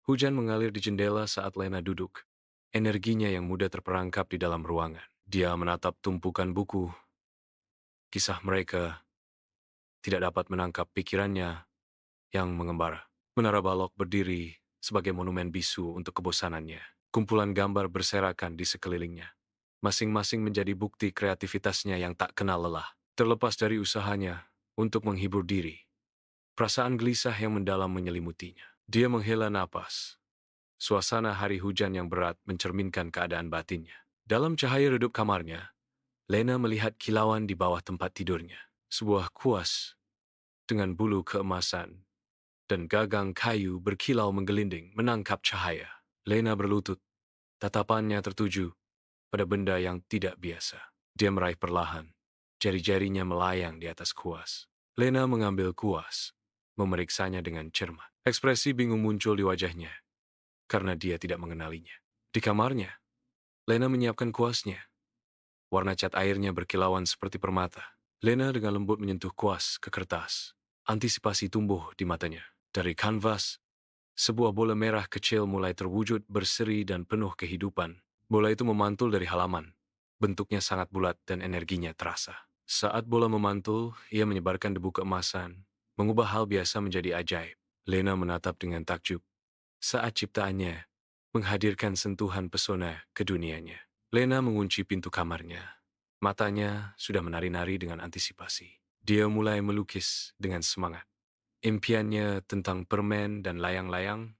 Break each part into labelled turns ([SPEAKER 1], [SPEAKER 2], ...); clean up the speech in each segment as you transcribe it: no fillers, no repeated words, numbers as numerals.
[SPEAKER 1] Hujan mengalir di jendela saat Lena duduk. Energinya yang mudah terperangkap di dalam ruangan. Dia menatap tumpukan buku. Kisah mereka tidak dapat menangkap pikirannya yang mengembara. Menara balok berdiri sebagai monumen bisu untuk kebosanannya. Kumpulan gambar berserakan di sekelilingnya. Masing-masing menjadi bukti kreativitasnya yang tak kenal lelah. Terlepas dari usahanya untuk menghibur diri, perasaan gelisah yang mendalam menyelimutinya. Dia menghela napas. Suasana hari hujan yang berat mencerminkan keadaan batinnya. Dalam cahaya redup kamarnya, Lena melihat kilauan di bawah tempat tidurnya. Sebuah kuas dengan bulu keemasan dan gagang kayu berkilau menggelinding menangkap cahaya. Lena berlutut, tatapannya tertuju pada benda yang tidak biasa. Dia meraih perlahan, jari-jarinya melayang di atas kuas. Lena mengambil kuas, memeriksanya dengan cermat. Ekspresi bingung muncul di wajahnya, karena dia tidak mengenalinya. Di kamarnya, Lena menyiapkan kuasnya. Warna cat airnya berkilauan seperti permata. Lena dengan lembut menyentuh kuas ke kertas. Antisipasi tumbuh di matanya. Dari kanvas, sebuah bola merah kecil mulai terwujud berseri dan penuh kehidupan. Bola itu memantul dari halaman. Bentuknya sangat bulat dan energinya terasa. Saat bola memantul, ia menyebarkan debu keemasan, mengubah hal biasa menjadi ajaib. Lena menatap dengan takjub saat ciptaannya menghadirkan sentuhan pesona ke dunianya. Lena mengunci pintu kamarnya. Matanya sudah menari-nari dengan antisipasi. Dia mulai melukis dengan semangat. Impiannya tentang permen dan layang-layang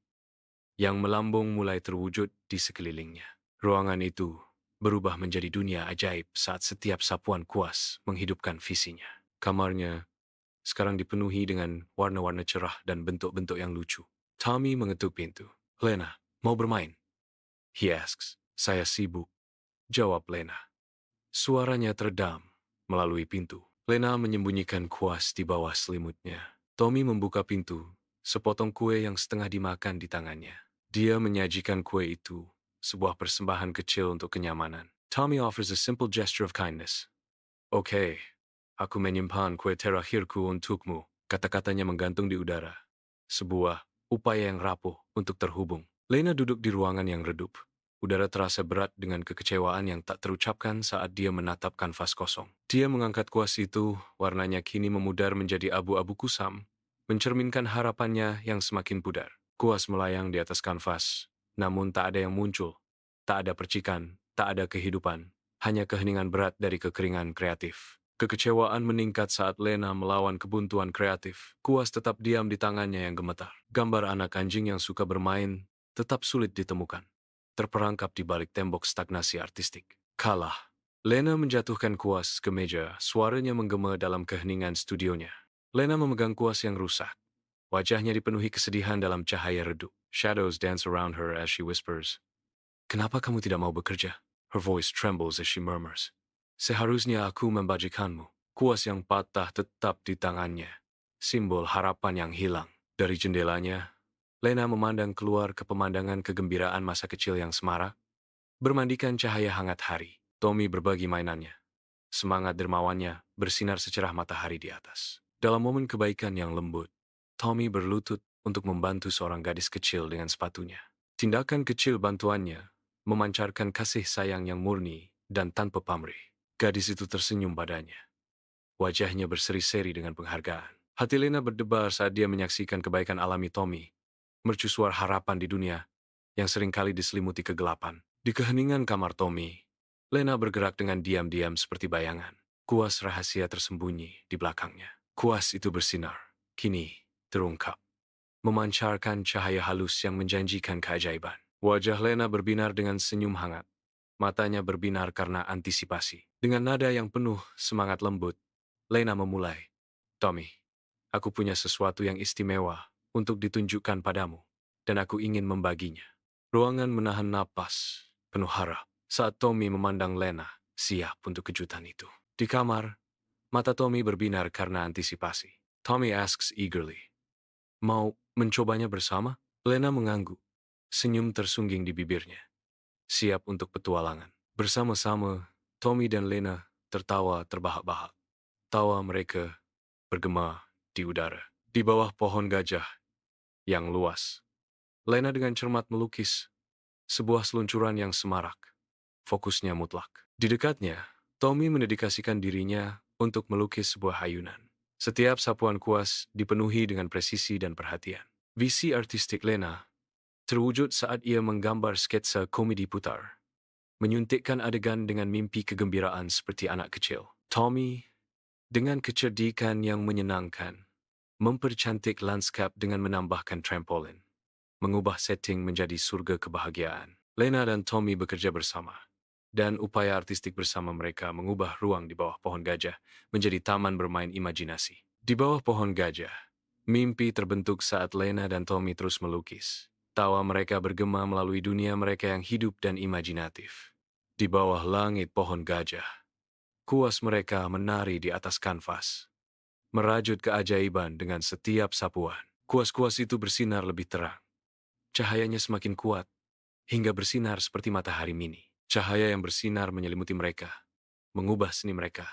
[SPEAKER 1] yang melambung mulai terwujud di sekelilingnya. Ruangan itu berubah menjadi dunia ajaib saat setiap sapuan kuas menghidupkan visinya. Kamarnya sekarang dipenuhi dengan warna-warna cerah dan bentuk-bentuk yang lucu. Tommy mengetuk pintu. Lena, mau bermain? He asks. Saya sibuk, jawab Lena. Suaranya teredam melalui pintu. Lena menyembunyikan kuas di bawah selimutnya. Tommy membuka pintu, sepotong kue yang setengah dimakan di tangannya. Dia menyajikan kue itu, sebuah persembahan kecil untuk kenyamanan. Tommy offers a simple gesture of kindness. Oke, aku menyimpan kue terakhirku untukmu, kata-katanya menggantung di udara. Sebuah upaya yang rapuh untuk terhubung. Lena duduk di ruangan yang redup. Udara terasa berat dengan kekecewaan yang tak terucapkan saat dia menatap kanvas kosong. Dia mengangkat kuas itu, warnanya kini memudar menjadi abu-abu kusam, mencerminkan harapannya yang semakin pudar. Kuas melayang di atas kanvas, namun tak ada yang muncul. Tak ada percikan, tak ada kehidupan, hanya keheningan berat dari kekeringan kreatif. Kekecewaan meningkat saat Lena melawan kebuntuan kreatif. Kuas tetap diam di tangannya yang gemetar. Gambar anak anjing yang suka bermain tetap sulit ditemukan, terperangkap di balik tembok stagnasi artistik. Kalah. Lena menjatuhkan kuas ke meja, suaranya menggema dalam keheningan studionya. Lena memegang kuas yang rusak. Wajahnya dipenuhi kesedihan dalam cahaya redup. Shadows dance around her as she whispers, "Kenapa kamu tidak mau bekerja?" Her voice trembles as she murmurs, "Seharusnya aku membajikanmu." Kuas yang patah tetap di tangannya, simbol harapan yang hilang. Dari jendelanya, Lena memandang keluar ke pemandangan kegembiraan masa kecil yang semarak, bermandikan cahaya hangat hari. Tommy berbagi mainannya. Semangat dermawannya bersinar secerah matahari di atas. Dalam momen kebaikan yang lembut, Tommy berlutut untuk membantu seorang gadis kecil dengan sepatunya. Tindakan kecil bantuannya memancarkan kasih sayang yang murni dan tanpa pamrih. Gadis itu tersenyum padanya. Wajahnya berseri-seri dengan penghargaan. Hati Lena berdebar saat dia menyaksikan kebaikan alami Tommy, mercusuar harapan di dunia yang seringkali diselimuti kegelapan. Di keheningan kamar Tommy, Lena bergerak dengan diam-diam seperti bayangan. Kuas rahasia tersembunyi di belakangnya. Kuas itu bersinar, kini terungkap, memancarkan cahaya halus yang menjanjikan keajaiban. Wajah Lena berbinar dengan senyum hangat. Matanya berbinar karena antisipasi. Dengan nada yang penuh semangat lembut, Lena memulai. Tommy, aku punya sesuatu yang istimewa untuk ditunjukkan padamu, dan aku ingin membaginya. Ruangan menahan napas, penuh harap, saat Tommy memandang Lena, siap untuk kejutan itu. Di kamar, mata Tommy berbinar karena antisipasi. Tommy asks eagerly, "Mau mencobanya bersama?" Lena mengangguk, senyum tersungging di bibirnya, siap untuk petualangan. Bersama-sama, Tommy dan Lena tertawa terbahak-bahak. Tawa mereka bergema di udara. Di bawah pohon gajah yang luas, Lena dengan cermat melukis sebuah seluncuran yang semarak. Fokusnya mutlak. Di dekatnya, Tommy mendedikasikan dirinya untuk melukis sebuah ayunan. Setiap sapuan kuas dipenuhi dengan presisi dan perhatian. Visi artistik Lena terwujud saat ia menggambar sketsa komedi putar, menyuntikkan adegan dengan mimpi kegembiraan seperti anak kecil. Tommy, dengan kecerdikan yang menyenangkan, mempercantik lanskap dengan menambahkan trampolin, mengubah setting menjadi surga kebahagiaan. Lena dan Tommy bekerja bersama, dan upaya artistik bersama mereka mengubah ruang di bawah pohon gajah menjadi taman bermain imajinasi. Di bawah pohon gajah, mimpi terbentuk saat Lena dan Tommy terus melukis. Tawa mereka bergema melalui dunia mereka yang hidup dan imajinatif. Di bawah langit pohon gajah, kuas mereka menari di atas kanvas, merajut keajaiban dengan setiap sapuan. Kuas-kuas itu bersinar lebih terang. Cahayanya semakin kuat, hingga bersinar seperti matahari mini. Cahaya yang bersinar menyelimuti mereka, mengubah seni mereka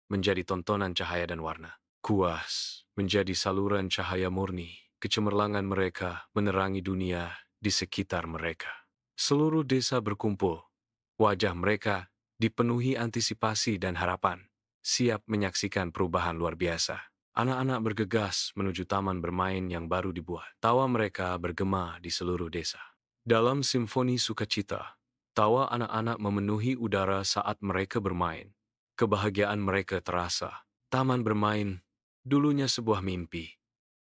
[SPEAKER 1] menjadi tontonan cahaya dan warna. Kuas menjadi saluran cahaya murni, kecemerlangan mereka menerangi dunia di sekitar mereka. Seluruh desa berkumpul, wajah mereka dipenuhi antisipasi dan harapan, siap menyaksikan perubahan luar biasa. Anak-anak bergegas menuju taman bermain yang baru dibuat. Tawa mereka bergema di seluruh desa. Dalam simfoni sukacita, tawa anak-anak memenuhi udara saat mereka bermain. Kebahagiaan mereka terasa. Taman bermain, dulunya sebuah mimpi,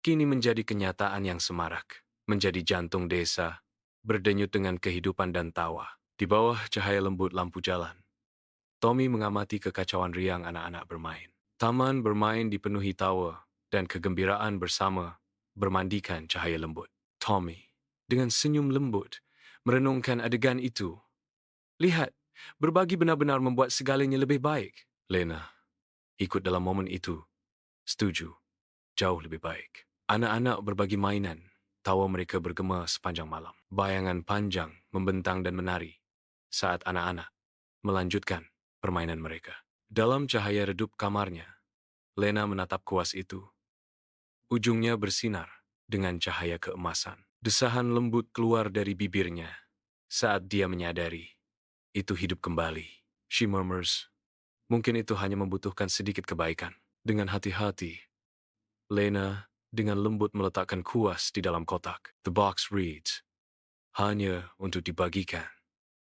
[SPEAKER 1] kini menjadi kenyataan yang semarak. Menjadi jantung desa, berdenyut dengan kehidupan dan tawa. Di bawah cahaya lembut lampu jalan, Tommy mengamati kekacauan riang anak-anak bermain. Taman bermain dipenuhi tawa dan kegembiraan bersama bermandikan cahaya lembut. Tommy, dengan senyum lembut, merenungkan adegan itu. Lihat, berbagi benar-benar membuat segalanya lebih baik. Lena ikut dalam momen itu. Setuju, jauh lebih baik. Anak-anak berbagi mainan, tawa mereka bergema sepanjang malam. Bayangan panjang membentang dan menari saat anak-anak melanjutkan permainan mereka. Dalam cahaya redup kamarnya, Lena menatap kuas itu. Ujungnya bersinar dengan cahaya keemasan. Desahan lembut keluar dari bibirnya saat dia menyadari itu hidup kembali. She murmurs, mungkin itu hanya membutuhkan sedikit kebaikan. Dengan hati-hati, Lena dengan lembut meletakkan kuas di dalam kotak. The box reads, hanya untuk dibagikan.